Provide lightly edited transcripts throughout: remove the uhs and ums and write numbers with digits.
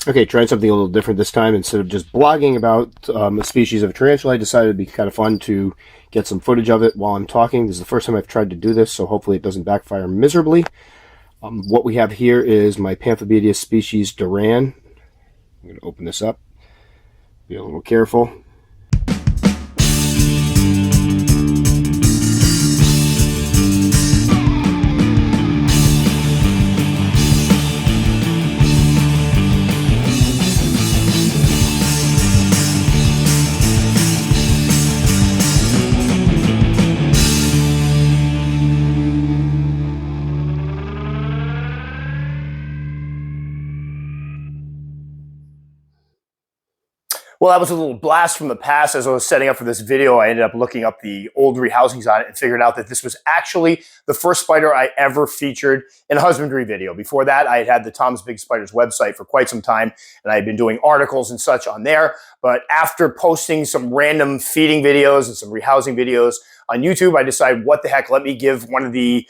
Okay, trying something a little different this time. Instead of just blogging about a species of tarantula, I decided it'd be kind of fun to get some footage of it while I'm talking. This is the first time I've tried to do this, so hopefully it doesn't backfire miserably. What we have here is my Pamphobeteus species Duran. I'm going to open this up. Be a little careful. Well, that was a little blast from the past. As I was setting up for this video, I ended up looking up the old rehousings on it and figured out that this was actually the first spider I ever featured in a husbandry video. Before that, I had had the Tom's Big Spiders website for quite some time, and I had been doing articles and such on there. But after posting some random feeding videos and some rehousing videos on YouTube, I decided, what the heck, let me give one of the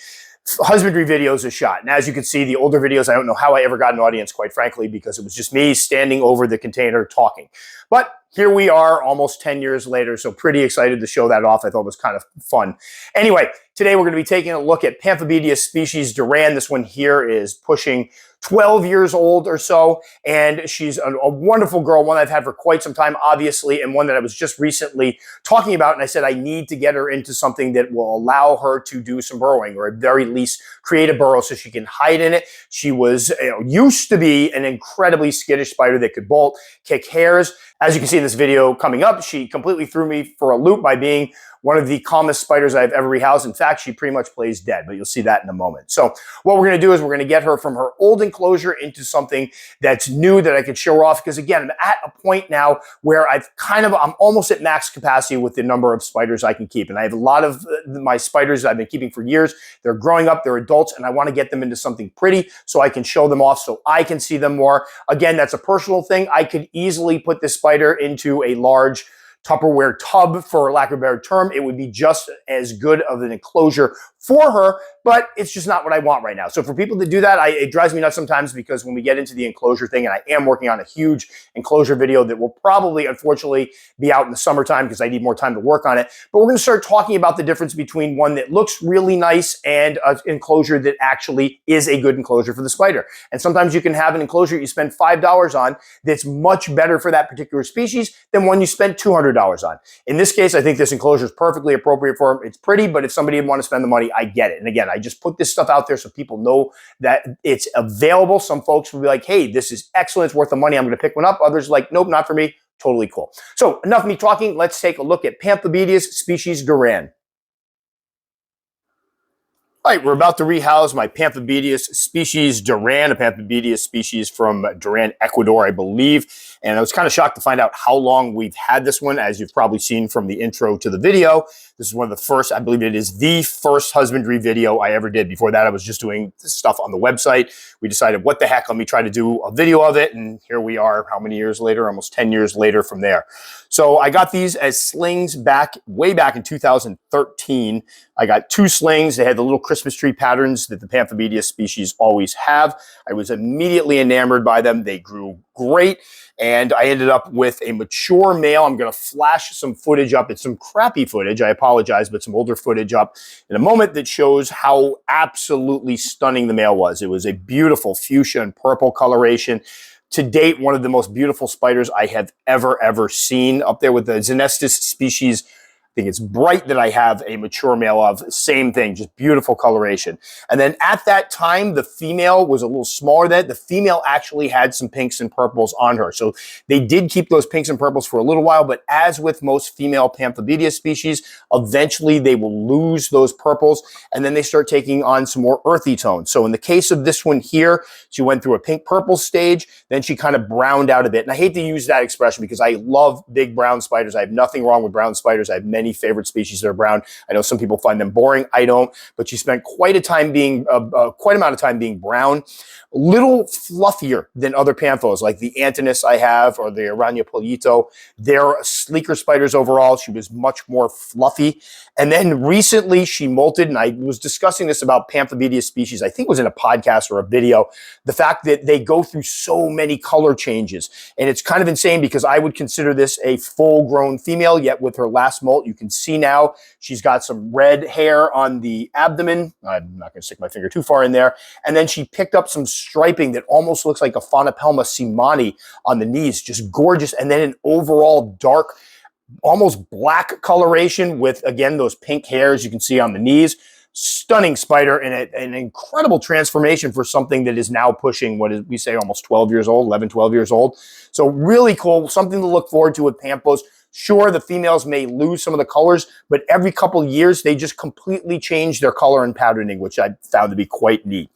husbandry videos a shot. And as you can see, the older videos, I don't know how I ever got an audience, quite frankly, because it was just me standing over the container talking. But here we are almost 10 years later, so pretty excited to show that off. I thought it was kind of fun. Anyway, today we're going to be taking a look at Pamphobeteus species Duran. This one here is pushing 12 years old or so, and she's a wonderful girl, one I've had for quite some time, obviously, and one that I was just recently talking about, and I said I need to get her into something that will allow her to do some burrowing, or at very least create a burrow so she can hide in it. She was, used to be an incredibly skittish spider that could bolt, kick hairs. As you can see in this video coming up, she completely threw me for a loop by being one of the calmest spiders I've ever rehoused. In fact, she pretty much plays dead, but you'll see that in a moment. So what we're going to do is we're going to get her from her old enclosure into something that's new that I could show her off, because again, I'm at a point now where I'm almost at max capacity with the number of spiders I can keep. And I have a lot of my spiders I've been keeping for years. They're growing up, they're adults, and I want to get them into something pretty so I can show them off so I can see them more. Again, that's a personal thing. I could easily put this spider into a large Tupperware tub, for lack of a better term. It would be just as good of an enclosure for her, but it's just not what I want right now. So for people to do that, it drives me nuts sometimes, because when we get into the enclosure thing, and I am working on a huge enclosure video that will probably, unfortunately, be out in the summertime because I need more time to work on it. But we're going to start talking about the difference between one that looks really nice and an enclosure that actually is a good enclosure for the spider. And sometimes you can have an enclosure you spend $5 on that's much better for that particular species than one you spent $200 on. In this case, I think this enclosure is perfectly appropriate for them. It's pretty, but if somebody would want to spend the money, I get it. And again, I just put this stuff out there so people know that it's available. Some folks will be like, hey, this is excellent, it's worth the money, I'm going to pick one up. Others like, nope, not for me. Totally cool. So enough of me talking. Let's take a look at Pamphobeteus species Duran. All right, we're about to rehouse my Pamphobeteus species Duran, a Pamphobeteus species from Duran, Ecuador, I believe. And I was kind of shocked to find out how long we've had this one, as you've probably seen from the intro to the video. This is one of the first, I believe it is the first husbandry video I ever did. Before that, I was just doing stuff on the website. We decided, what the heck, let me try to do a video of it. And here we are, how many years later? Almost 10 years later from there. So I got these as slings way back in 2013. I got 2 slings. They had the little Christmas tree patterns that the Pamphobeteus species always have. I was immediately enamored by them. They grew great. And I ended up with a mature male. I'm going to flash some footage up. It's some crappy footage, I apologize, but some older footage up in a moment that shows how absolutely stunning the male was. It was a beautiful fuchsia and purple coloration. To date, one of the most beautiful spiders I have ever seen, up there with the Xenestus species. I think it's bright that I have a mature male of. Same thing, just beautiful coloration. And then at that time, the female was a little smaller than that. The female actually had some pinks and purples on her. So they did keep those pinks and purples for a little while, but as with most female Pamphobeteus species, eventually they will lose those purples, and then they start taking on some more earthy tones. So in the case of this one here, she went through a pink-purple stage, then she kind of browned out a bit. And I hate to use that expression because I love big brown spiders. I have nothing wrong with brown spiders. I have many many favorite species that are brown. I know some people find them boring. I don't, but she spent quite amount of time being brown, a little fluffier than other panthos, like the Antinous I have or the Arañapolito. They're sleeker spiders overall. She was much more fluffy. And then recently she molted, and I was discussing this about Pamphobeteus species, I think it was in a podcast or a video, the fact that they go through so many color changes. And it's kind of insane because I would consider this a full-grown female, yet with her last molt, you can see now she's got some red hair on the abdomen. I'm not going to stick my finger too far in there. And then she picked up some striping that almost looks like a Phonopelma seemanni on the knees, just gorgeous. And then an overall dark, almost black coloration with, again, those pink hairs you can see on the knees. Stunning spider and an incredible transformation for something that is now pushing, what is, we say, almost 12 years old, 11, 12 years old. So really cool, something to look forward to with Pamphos. Sure, the females may lose some of the colors, but every couple of years, they just completely change their color and patterning, which I found to be quite neat.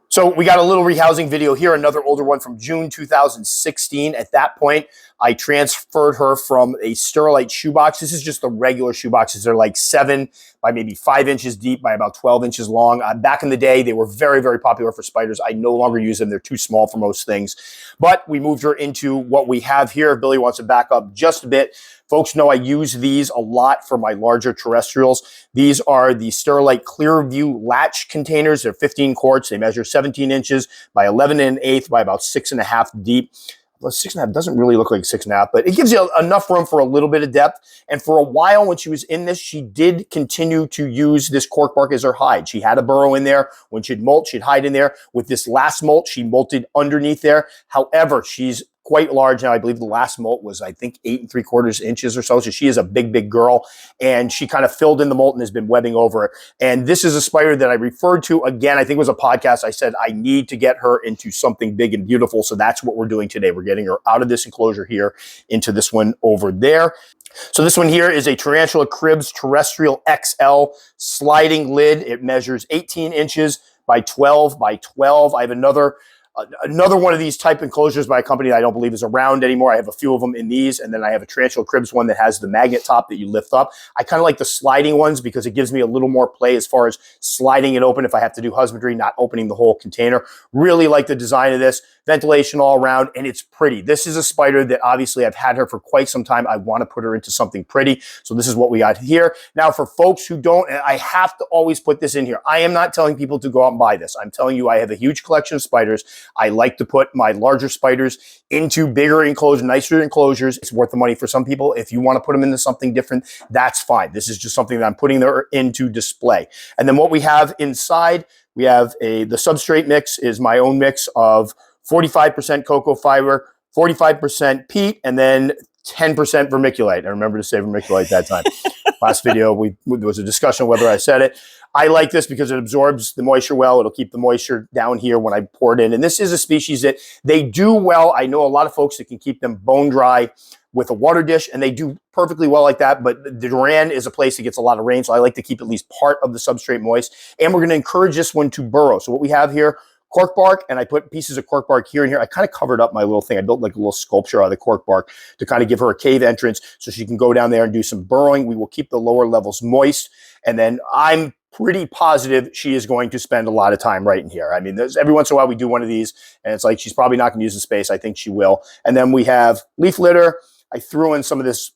So we got a little rehousing video here, another older one from June 2016. At that point, I transferred her from a Sterilite shoebox. This is just the regular shoeboxes. They're like 7 by maybe 5 inches deep by about 12 inches long. Back in the day, they were very, very popular for spiders. I no longer use them. They're too small for most things. But we moved her into what we have here. If Billy wants to back up just a bit, folks know I use these a lot for my larger terrestrials. These are the Sterilite Clearview latch containers. They're 15 quarts. They measure 17 inches by 11 1/8 by about 6.5 deep. Well, 6.5 doesn't really look like 6.5, but it gives you enough room for a little bit of depth. And for a while when she was in this, she did continue to use this cork bark as her hide. She had a burrow in there. When she'd molt, she'd hide in there. With this last molt, she molted underneath there. However, she's quite large now. I believe the last molt was, I think, 8 3/4 inches or so. So she is a big, big girl. And she kind of filled in the molt and has been webbing over it. And this is a spider that I referred to. Again, I think it was a podcast. I said, I need to get her into something big and beautiful. So that's what we're doing today. We're getting her out of this enclosure here into this one over there. So this one here is a Tarantula Cribs Terrestrial XL sliding lid. It measures 18 inches by 12 by 12. I have another one of these type enclosures by a company that I don't believe is around anymore. I have a few of them in these, and then I have a Tarantula Cribs one that has the magnet top that you lift up. I kind of like the sliding ones because it gives me a little more play as far as sliding it open if I have to do husbandry, not opening the whole container. Really like the design of this. Ventilation all around, and it's pretty. This is a spider that obviously I've had her for quite some time. I want to put her into something pretty. So this is what we got here. Now for folks who don't, and I have to always put this in here. I am not telling people to go out and buy this. I'm telling you I have a huge collection of spiders. I like to put my larger spiders into bigger enclosures, nicer enclosures. It's worth the money for some people. If you want to put them into something different, that's fine. This is just something that I'm putting there into display. And then what we have inside, we have the substrate mix is my own mix of 45% cocoa fiber, 45% peat, and then 10% vermiculite. I remember to say vermiculite that time. Last video, there was a discussion whether I said it. I like this because it absorbs the moisture well. It'll keep the moisture down here when I pour it in. And this is a species that they do well. I know a lot of folks that can keep them bone dry with a water dish, and they do perfectly well like that. But the Duran is a place that gets a lot of rain, so I like to keep at least part of the substrate moist. And we're going to encourage this one to burrow. So what we have here, cork bark, and I put pieces of cork bark here and here. I kind of covered up my little thing. I built like a little sculpture out of the cork bark to kind of give her a cave entrance so she can go down there and do some burrowing. We will keep the lower levels moist. And then I'm pretty positive she is going to spend a lot of time right in here. I mean, there's every once in a while we do one of these and it's like she's probably not going to use the space. I think she will. And then we have leaf litter. I threw in some of this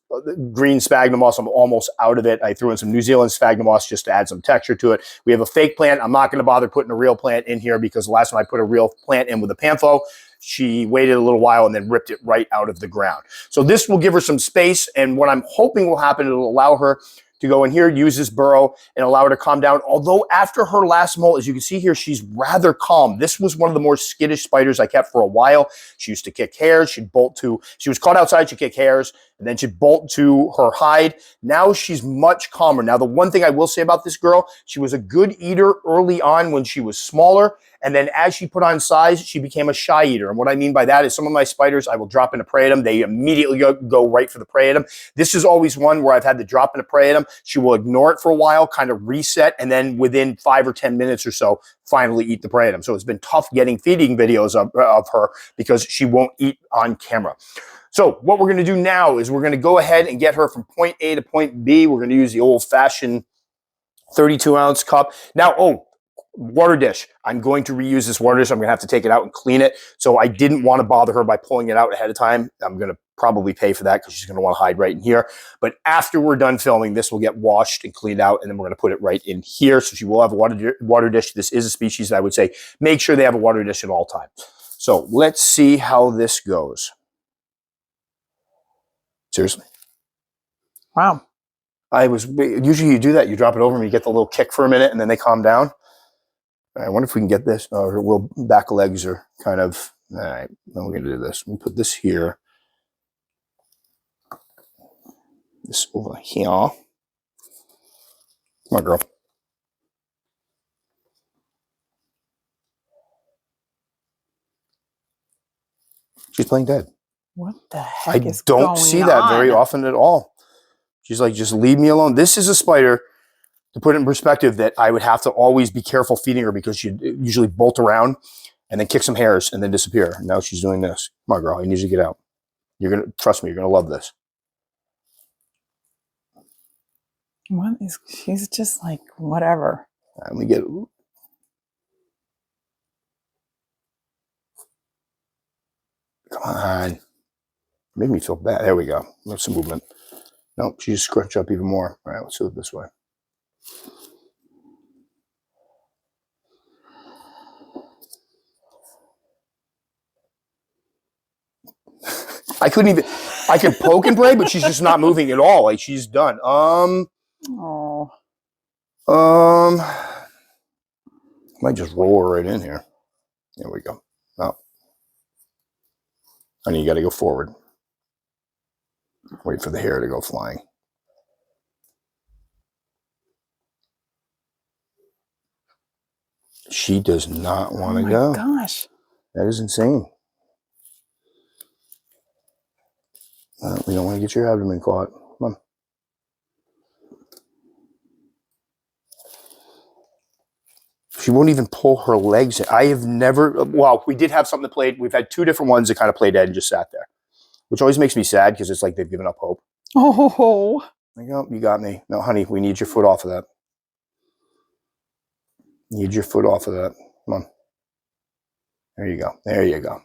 green sphagnum moss. I'm almost out of it. I threw in some New Zealand sphagnum moss just to add some texture to it. We have a fake plant. I'm not going to bother putting a real plant in here because the last time I put a real plant in with a Pampho, she waited a little while and then ripped it right out of the ground. So this will give her some space, and what I'm hoping will happen, it'll allow her to go in here, use this burrow, and allow her to calm down. Although after her last molt, as you can see here, she's rather calm. This was one of the more skittish spiders I kept for a while. She used to kick hairs. She'd bolt to, she was caught outside, she'd kick hairs, and then she'd bolt to her hide. Now she's much calmer. Now, the one thing I will say about this girl, she was a good eater early on when she was smaller. And then as she put on size, she became a shy eater. And what I mean by that is some of my spiders, I will drop in a prey at them. They immediately go right for the prey at them. This is always one where I've had to drop in a prey at them. She will ignore it for a while, kind of reset, and then within 5 or 10 minutes or so, finally eat the prey at them. So it's been tough getting feeding videos of her because she won't eat on camera. So what we're going to do now is we're going to go ahead and get her from point A to point B. We're going to use the old-fashioned 32-ounce cup. Now, water dish. I'm going to reuse this water dish. I'm going to have to take it out and clean it. So I didn't want to bother her by pulling it out ahead of time. I'm going to probably pay for that because she's going to want to hide right in here. But after we're done filming, this will get washed and cleaned out, and then we're going to put it right in here. So she will have a water dish. This is a species that I would say make sure they have a water dish at all times. So let's see how this goes. Seriously. Wow. Usually you do that. You drop it over and you get the little kick for a minute and then they calm down. I wonder if we can get this. Oh, her little back legs are kind of, all right, then we're going to do this. We'll put this here. This over here. Come on, girl. She's playing dead. What the heck is going on? I don't see that very often at all. She's like, just leave me alone. This is a spider, to put it in perspective, that I would have to always be careful feeding her because she'd usually bolt around and then kick some hairs and then disappear. Now she's doing this. Come on, girl. I need you to get out. You're going to, trust me, you're going to love this. What is, she's just like, whatever. Let me get, come on. Make me feel bad. There we go. There's some movement. Nope, she just scrunched up even more. All right, let's do it this way. I couldn't even, I could poke and pray, but she's just not moving at all. Like she's done. Oh. Might just roll her right in here. There we go. Oh. Honey, you got to go forward. Wait for the hair to go flying. She does not want to go. Oh my gosh. That is insane. We don't want to get your abdomen caught. Come on. She won't even pull her legs in. I have never, well, we did have something that played. We've had two different ones that kind of played dead and just sat there, which always makes me sad because it's like they've given up hope. Oh. Like, oh, you got me. No, honey, we need your foot off of that. Need your foot off of that. Come on. There you go. There you go.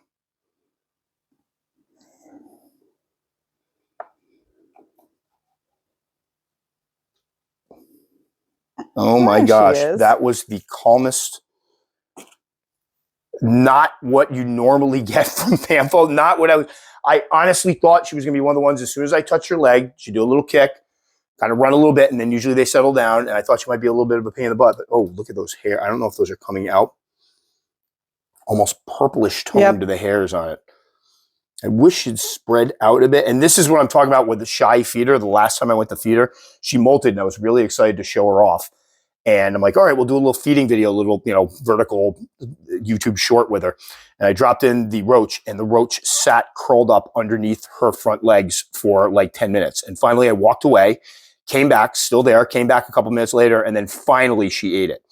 Oh my gosh. That was the calmest. Not what you normally get from Pampho. Not what I honestly thought she was going to be one of the ones, as soon as I touch her leg, she'd do a little kick, kind of run a little bit, and then usually they settle down. And I thought she might be a little bit of a pain in the butt. But, oh, look at those hair. I don't know if those are coming out. Almost purplish tone to the hairs on it. I wish she'd spread out a bit. And this is what I'm talking about with the shy feeder. The last time I went to feed her, she molted, and I was really excited to show her off. And I'm like, all right, we'll do a little feeding video, a little, vertical YouTube short with her. And I dropped in the roach, and the roach sat curled up underneath her front legs for like 10 minutes. And finally I walked away, came back, still there, came back a couple minutes later, and then finally she ate it.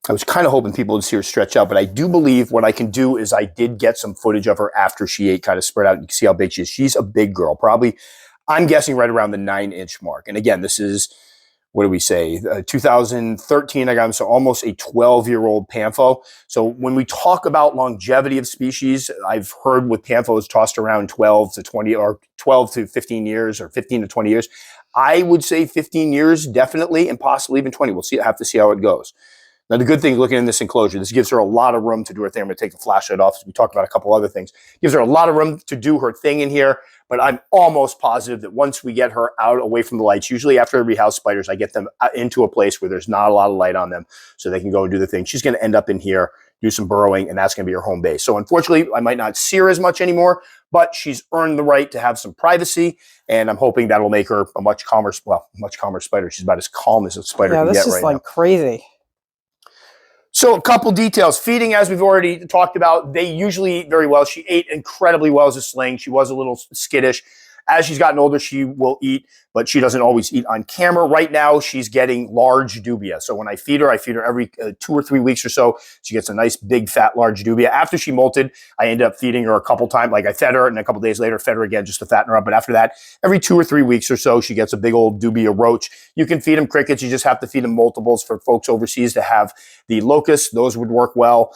I was kind of hoping people would see her stretch out, but I do believe what I can do is I did get some footage of her after she ate, kind of spread out. You can see how big she is. She's a big girl, probably, I'm guessing right around the 9-inch mark. And again, this is, what do we say, 2013 I got him, so almost a 12-year-old Pampho. So when we talk about longevity of species, I've heard with Pamphos tossed around 12 to 20 or 12 to 15 years or 15 to 20 years. I would say 15 years definitely, and possibly even 20. We'll see. I have to see how it goes. Now, the good thing looking in this enclosure, this gives her a lot of room to do her thing. I'm going to take the flashlight off as we talked about a couple other things. Gives her a lot of room to do her thing in here, but I'm almost positive that once we get her out away from the lights, usually after I rehouse spiders, I get them into a place where there's not a lot of light on them so they can go and do the thing. She's going to end up in here, do some burrowing, and that's going to be her home base. So unfortunately, I might not see her as much anymore, but she's earned the right to have some privacy, and I'm hoping that'll make her a much calmer spider. She's about as calm as a spider can get right now. Yeah, this is like crazy. So a couple details. Feeding, as we've already talked about, they usually eat very well. She ate incredibly well as a sling. She was a little skittish. As she's gotten older, she will eat, but she doesn't always eat on camera. Right now, she's getting large dubia. So when I feed her every 2 or 3 weeks or so. She gets a nice, big, fat, large dubia. After she molted, I ended up feeding her a couple times. Like I fed her, and a couple days later, fed her again just to fatten her up. But after that, every 2 or 3 weeks or so, she gets a big old dubia roach. You can feed them crickets. You just have to feed them multiples. For folks overseas to have the locusts, those would work well.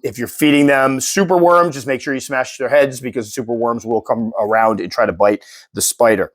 If you're feeding them super worms, just make sure you smash their heads, because super worms will come around and try to bite the spider.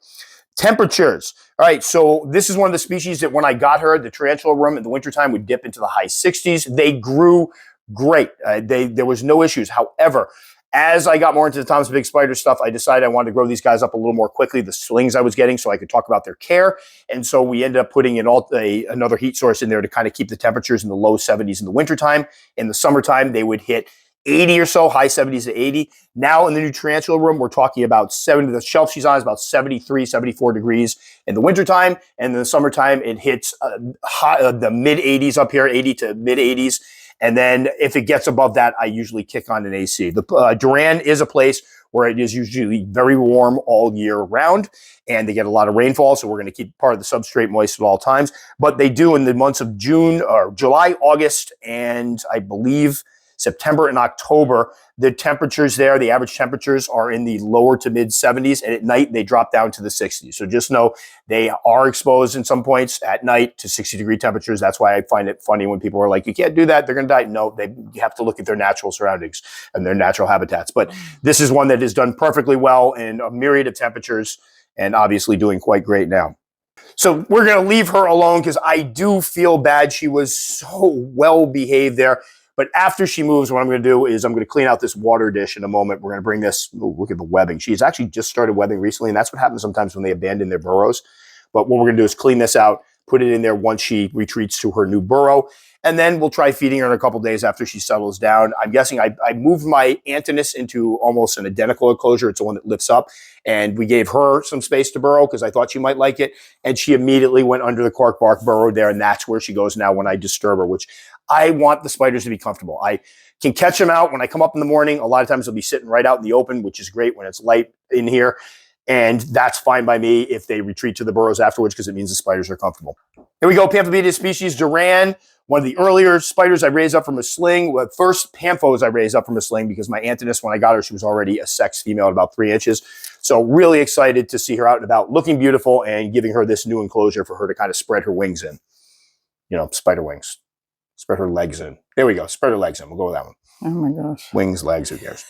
Temperatures. All right, so this is one of the species that when I got her, the tarantula worm in the wintertime would dip into the high 60s. They grew great. There was no issues. However, as I got more into the Thomas Big Spider stuff, I decided I wanted to grow these guys up a little more quickly, the slings I was getting, so I could talk about their care. And so we ended up putting in another heat source in there to kind of keep the temperatures in the low 70s in the wintertime. In the summertime, they would hit 80 or so, high 70s to 80. Now in the new tarantula room, we're talking about 70. The shelf she's on is about 73, 74 degrees in the wintertime. And in the summertime, it hits the mid 80s up here, 80 to mid 80s. And then if it gets above that, I usually kick on an AC. The Duran is a place where it is usually very warm all year round, and they get a lot of rainfall, so we're going to keep part of the substrate moist at all times. But they do in the months of June or July, August, and I believe September and October, the temperatures there, the average temperatures are in the lower to mid 70s, and at night they drop down to the 60s. So just know they are exposed in some points at night to 60-degree temperatures. That's why I find it funny when people are like, you can't do that, they're going to die. No, you have to look at their natural surroundings and their natural habitats. But this is one that is done perfectly well in a myriad of temperatures, and obviously doing quite great now. So we're going to leave her alone because I do feel bad. She was so well behaved there. But after she moves, what I'm going to do is I'm going to clean out this water dish in a moment. We're going to bring this, look at the webbing. She's actually just started webbing recently, and that's what happens sometimes when they abandon their burrows. But what we're going to do is clean this out, put it in there once she retreats to her new burrow, and then we'll try feeding her in a couple days after she settles down. I'm guessing I moved my Pamphoneteus into almost an identical enclosure. It's the one that lifts up, and we gave her some space to burrow because I thought she might like it, and she immediately went under the cork bark, burrowed there, and that's where she goes now when I disturb her, which I want the spiders to be comfortable. I can catch them out when I come up in the morning. A lot of times they'll be sitting right out in the open, which is great when it's light in here. And that's fine by me if they retreat to the burrows afterwards, because it means the spiders are comfortable. Here we go, Pamphobeteus species, Duran, one of the earlier spiders I raised up from a sling. Well, first Pamphos I raised up from a sling, because my Pamphoneteus, when I got her, she was already a sex female at about 3 inches. So really excited to see her out and about, looking beautiful, and giving her this new enclosure for her to kind of spread her wings in. You know, spider wings. Spread her legs in. There we go. Spread her legs in. We'll go with that one. Oh my gosh. Wings, legs, who cares?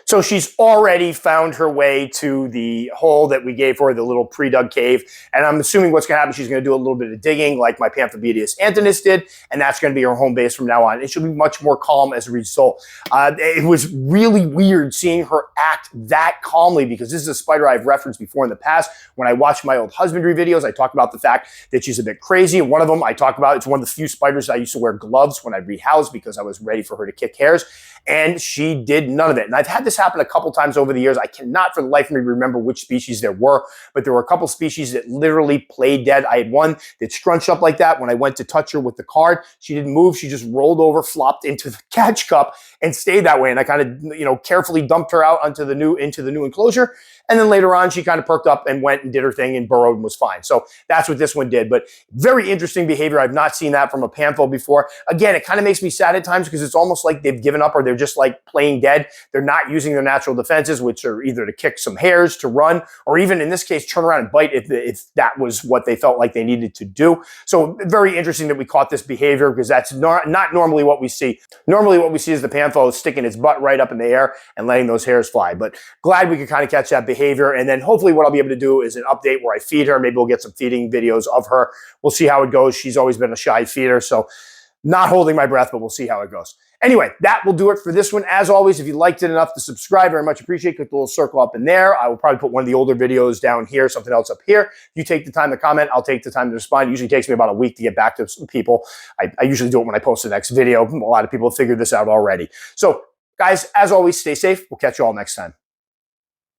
So she's already found her way to the hole that we gave her, the little pre-dug cave. And I'm assuming what's going to happen, she's going to do a little bit of digging like my Pamphobeteus Pamphoneteus did. And that's going to be her home base from now on. It should be much more calm as a result. It was really weird seeing her act that calmly, because this is a spider I've referenced before in the past. When I watched my old husbandry videos, I talked about the fact that she's a bit crazy. And one of them I talked about, it's one of the few spiders I used to wear gloves when I rehoused, because I was ready for her to kick hairs. And she did none of it. And I've had this happen a couple times over the years. I cannot for the life of me remember which species there were, but there were a couple species that literally played dead. I had one that scrunched up like that when I went to touch her with the card. She didn't move. She just rolled over, flopped into the catch cup, and stayed that way. And I kind of, carefully dumped her out into the new enclosure. And then later on, she kind of perked up and went and did her thing and burrowed and was fine. So that's what this one did. But very interesting behavior. I've not seen that from a Pampho before. Again, it kind of makes me sad at times, because it's almost like they've given up, or they're just like playing dead. They're not using their natural defenses, which are either to kick some hairs, to run, or even in this case, turn around and bite if that was what they felt like they needed to do. So very interesting that we caught this behavior, because that's not normally what we see. Normally what we see is the Pampho sticking its butt right up in the air and letting those hairs fly. But glad we could kind of catch that behavior. And then hopefully what I'll be able to do is an update where I feed her. Maybe we'll get some feeding videos of her. We'll see how it goes. She's always been a shy feeder, so not holding my breath, but we'll see how it goes. Anyway, that will do it for this one. As always, if you liked it enough to subscribe, very much appreciate. Click the little circle up in there. I will probably put one of the older videos down here, something else up here. You take the time to comment, I'll take the time to respond. It usually takes me about a week to get back to some people. I usually do it when I post the next video. A lot of people have figured this out already. So guys, as always, stay safe. We'll catch you all next time.